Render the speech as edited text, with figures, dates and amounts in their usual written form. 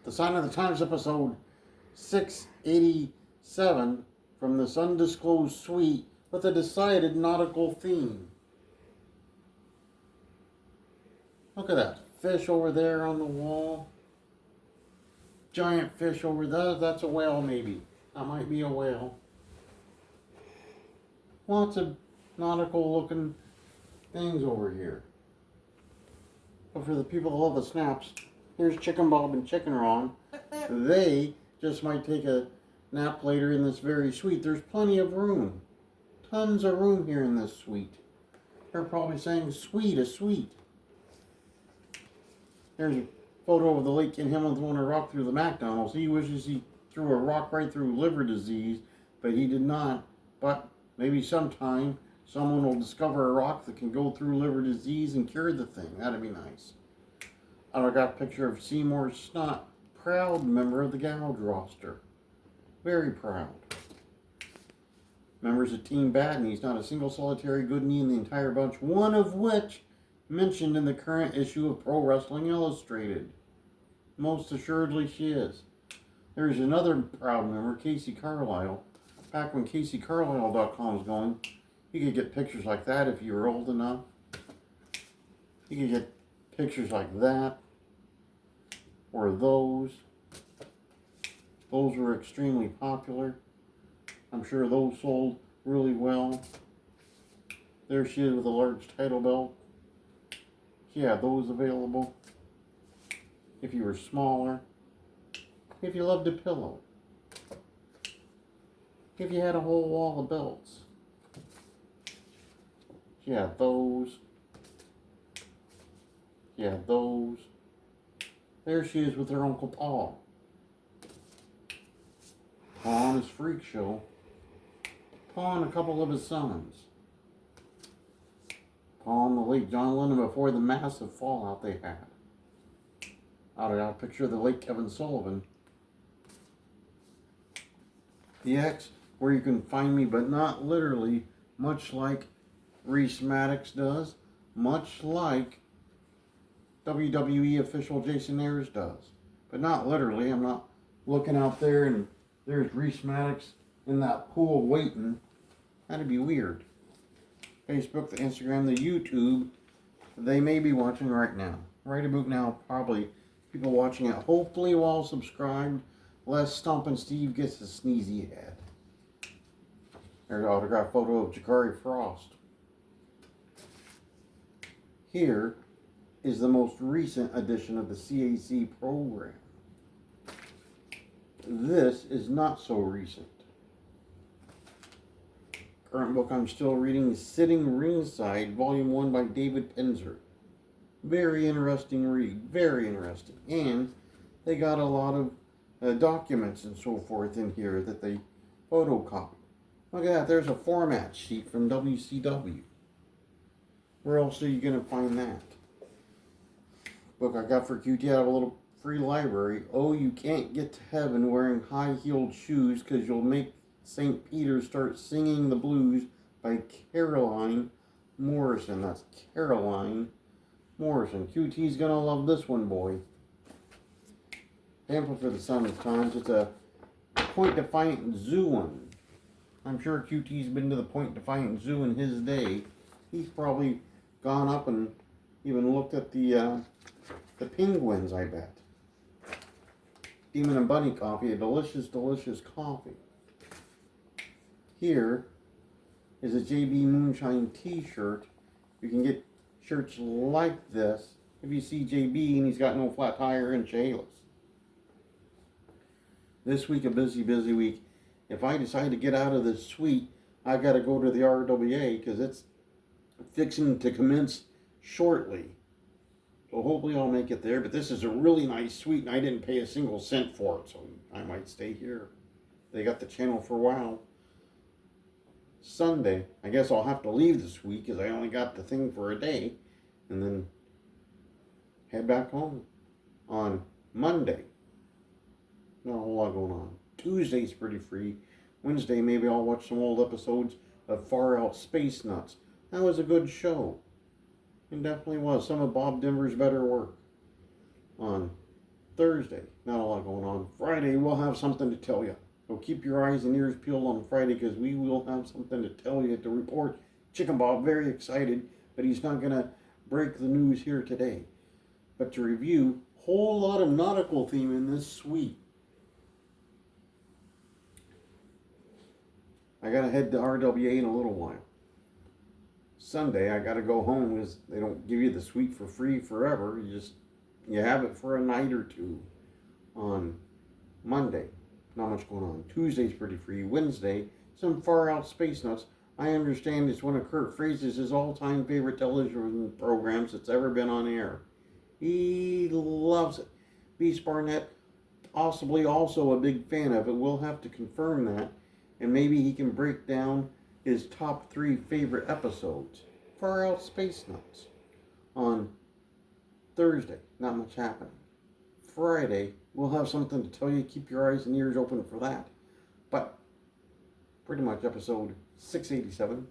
The Sign of the Times, episode 687, from this undisclosed suite with a decided nautical theme. Look at that fish over there on the wall. Giant fish over there. That's a whale, maybe. That might be a whale. Lots of nautical looking things over here. But for the people that love the snaps, here's Chicken Bob and Chicken Ron. They just might take a nap later in this very suite. There's plenty of room. Tons of room here in this suite. They're probably saying, sweet, a suite. There's a photo of the late Ken Hamlin throwing a rock through the McDonald's. He wishes he threw a rock right through liver disease, but he did not. But maybe sometime someone will discover a rock that can go through liver disease and cure the thing. That'd be nice. I got a picture of Seymour Snot, proud member of the Gouge roster. Very proud. Members of Team Badney's not a single solitary good knee in the entire bunch, one of which mentioned in the current issue of Pro Wrestling Illustrated. Most assuredly she is. There's another proud member, Casey Carlisle. Back when CaseyCarlisle.com was going, you could get pictures like that if you were old enough. You could get pictures like that. Or those. Those were extremely popular. I'm sure those sold really well. There she is with a large title belt. Yeah, those available. If you were smaller. If you loved a pillow. If you had a whole wall of belts. Yeah, those. Yeah, those. There she is with her Uncle Paul. Paul on his freak show. Paul and a couple of his sons. Paul and the late John Lennon before the massive fallout they had. I got a picture of the late Kevin Sullivan. The X, where you can find me, but not literally, much like Reese Maddox does, much like WWE official Jason Ayers does. But not literally. I'm not looking out there and there's Reese Maddox in that pool waiting. That'd be weird. Facebook, the Instagram, the YouTube, they may be watching right now. Right about now, probably people watching it. Hopefully while subscribed, lest Stompin' Steve gets a sneezy head. There's an autographed photo of Jakari Frost. Here is the most recent edition of the CAC program. This is not so recent. Current book I'm still reading is Sitting Ringside, Volume 1 by David Penzer. Very interesting read, very interesting. And they got a lot of documents and so forth in here that they photocopied. Look at that, there's a format sheet from WCW. Where else are you going to find that? Book I got for QT out of a little free library. Oh, you can't get to heaven wearing high-heeled shoes because you'll make St. Peter start singing the blues by Caroline Morrison. That's Caroline Morrison. QT's gonna love this one, boy. Pamphlet for the Sun of Times. It's a Point Defiant Zoo one. I'm sure QT's been to the Point Defiant Zoo in his day. He's probably gone up and even looked at the penguins, I bet. Demon and Bunny coffee, a delicious, delicious coffee. Here is a JB Moonshine t-shirt. You can get shirts like this if you see JB and he's got no flat tire and Shayless. This week, a busy, busy week. If I decide to get out of this suite, I've got to go to the RWA because it's fixing to commence shortly. So hopefully I'll make it there. But this is a really nice suite and I didn't pay a single cent for it. So I might stay here. They got the channel for a while. Sunday, I guess I'll have to leave this week because I only got the thing for a day. And then head back home on Monday. Not a whole lot going on. Tuesday's pretty free. Wednesday, maybe I'll watch some old episodes of Far Out Space Nuts. That was a good show. It definitely was. Some of Bob Denver's better work on Thursday, not a lot going on. Friday, we'll have something to tell you. So keep your eyes and ears peeled on Friday because we will have something to tell you to report. Chicken Bob, very excited, but he's not going to break the news here today. But to review, whole lot of nautical theme in this suite. I got to head to RWA in a little while. Sunday, I got to go home because they don't give you the suite for free forever. You have it for a night or two. On Monday, not much going on. Tuesday's pretty free. Wednesday, some Far Out Space Nuts. I understand it's one of Kurt Fraser's all-time favorite television programs that's ever been on air. He loves it. Beast Barnett, possibly also a big fan of it. We'll have to confirm that. And maybe he can break down his top 3 favorite episodes. Far Out Space Nuts. On Thursday, not much happening. Friday, we'll have something to tell you. Keep your eyes and ears open for that. But pretty much episode 687